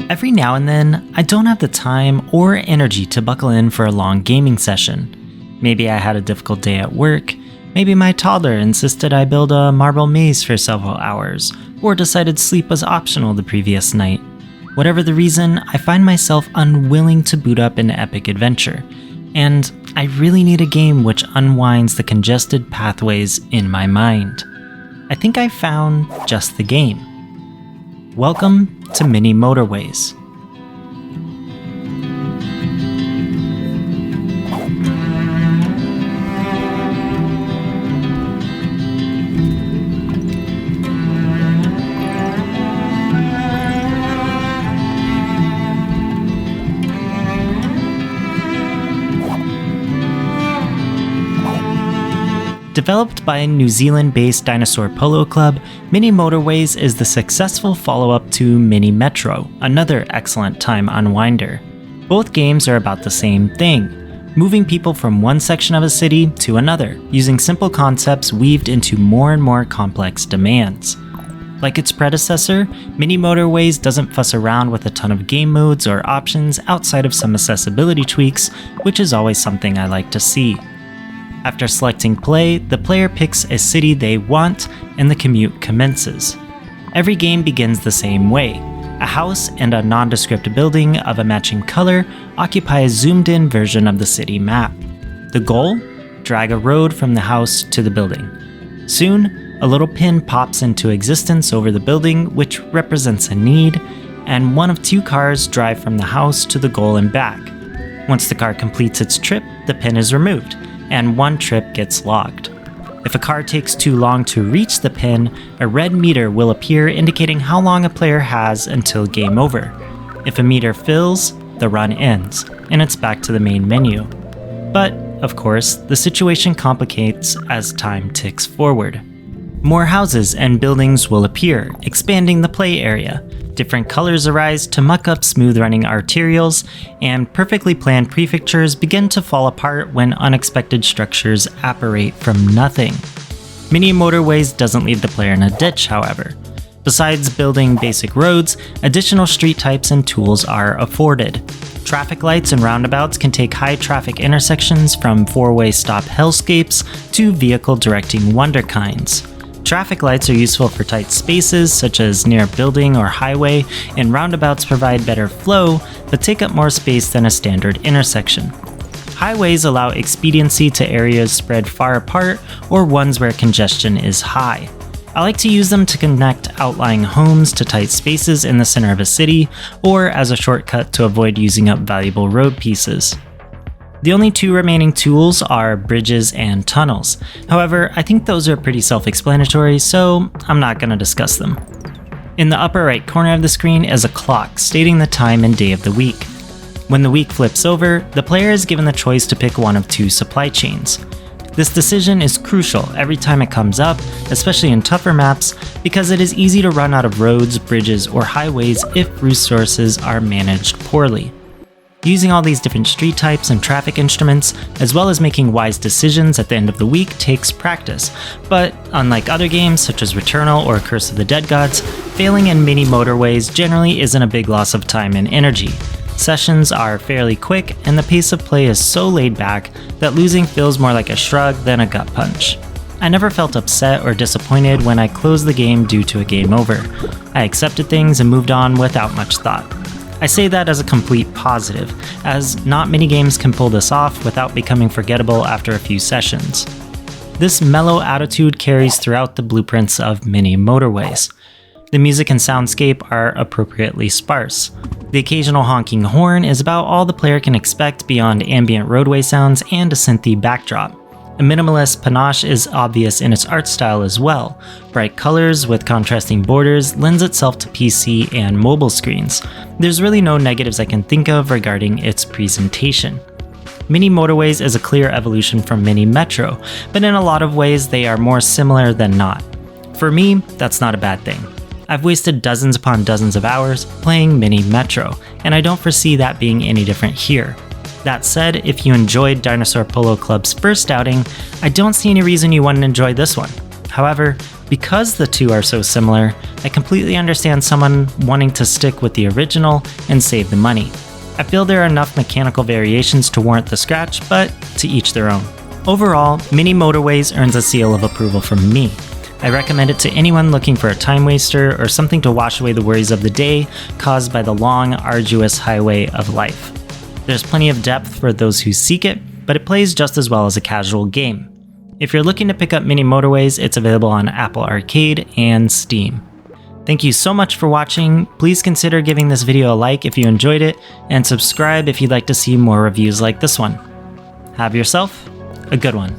Every now and then, I don't have the time or energy to buckle in for a long gaming session. Maybe I had a difficult day at work, maybe my toddler insisted I build a marble maze for several hours, or decided sleep was optional the previous night. Whatever the reason, I find myself unwilling to boot up an epic adventure, and I really need a game which unwinds the congested pathways in my mind. I think I found just the game. Welcome to Mini Motorways. Developed by a New Zealand-based dinosaur polo club, Mini Motorways is the successful follow-up to Mini Metro, another excellent time unwinder. Both games are about the same thing, moving people from one section of a city to another, using simple concepts weaved into more and more complex demands. Like its predecessor, Mini Motorways doesn't fuss around with a ton of game modes or options outside of some accessibility tweaks, which is always something I like to see. After selecting play, the player picks a city they want and the commute commences. Every game begins the same way. A house and a nondescript building of a matching color occupy a zoomed-in version of the city map. The goal? Drag a road from the house to the building. Soon, a little pin pops into existence over the building, which represents a need, and one of two cars drive from the house to the goal and back. Once the car completes its trip, the pin is removed, and one trip gets logged. If a car takes too long to reach the pin, a red meter will appear indicating how long a player has until game over. If a meter fills, the run ends, and it's back to the main menu. But, of course, the situation complicates as time ticks forward. More houses and buildings will appear, expanding the play area. Different colors arise to muck up smooth-running arterials, and perfectly planned prefectures begin to fall apart when unexpected structures apparate from nothing. Mini Motorways doesn't leave the player in a ditch, however. Besides building basic roads, additional street types and tools are afforded. Traffic lights and roundabouts can take high-traffic intersections from four-way stop hellscapes to vehicle-directing wonderkinds. Traffic lights are useful for tight spaces, such as near a building or highway, and roundabouts provide better flow, but take up more space than a standard intersection. Highways allow expediency to areas spread far apart or ones where congestion is high. I like to use them to connect outlying homes to tight spaces in the center of a city, or as a shortcut to avoid using up valuable road pieces. The only two remaining tools are bridges and tunnels. However, I think those are pretty self-explanatory, so I'm not going to discuss them. In the upper right corner of the screen is a clock stating the time and day of the week. When the week flips over, the player is given the choice to pick one of two supply chains. This decision is crucial every time it comes up, especially in tougher maps, because it is easy to run out of roads, bridges, or highways if resources are managed poorly. Using all these different street types and traffic instruments, as well as making wise decisions at the end of the week, takes practice. But unlike other games such as Returnal or Curse of the Dead Gods, failing in Mini Motorways generally isn't a big loss of time and energy. Sessions are fairly quick, and the pace of play is so laid back that losing feels more like a shrug than a gut punch. I never felt upset or disappointed when I closed the game due to a game over. I accepted things and moved on without much thought. I say that as a complete positive, as not many games can pull this off without becoming forgettable after a few sessions. This mellow attitude carries throughout the blueprints of Mini Motorways. The music and soundscape are appropriately sparse. The occasional honking horn is about all the player can expect beyond ambient roadway sounds and a synthy backdrop. A minimalist panache is obvious in its art style as well. Bright colors with contrasting borders lends itself to PC and mobile screens. There's really no negatives I can think of regarding its presentation. Mini Motorways is a clear evolution from Mini Metro, but in a lot of ways they are more similar than not. For me, that's not a bad thing. I've wasted dozens upon dozens of hours playing Mini Metro, and I don't foresee that being any different here. That said, if you enjoyed Dinosaur Polo Club's first outing, I don't see any reason you wouldn't enjoy this one. However, Because the two are so similar, I completely understand someone wanting to stick with the original and save the money. I feel there are enough mechanical variations to warrant the scratch, but to each their own. Overall, Mini Motorways earns a seal of approval from me. I recommend it to anyone looking for a time waster or something to wash away the worries of the day caused by the long, arduous highway of life. There's plenty of depth for those who seek it, but it plays just as well as a casual game. If you're looking to pick up Mini Motorways, it's available on Apple Arcade and Steam. Thank you so much for watching. Please consider giving this video a like if you enjoyed it, and subscribe if you'd like to see more reviews like this one. Have yourself a good one.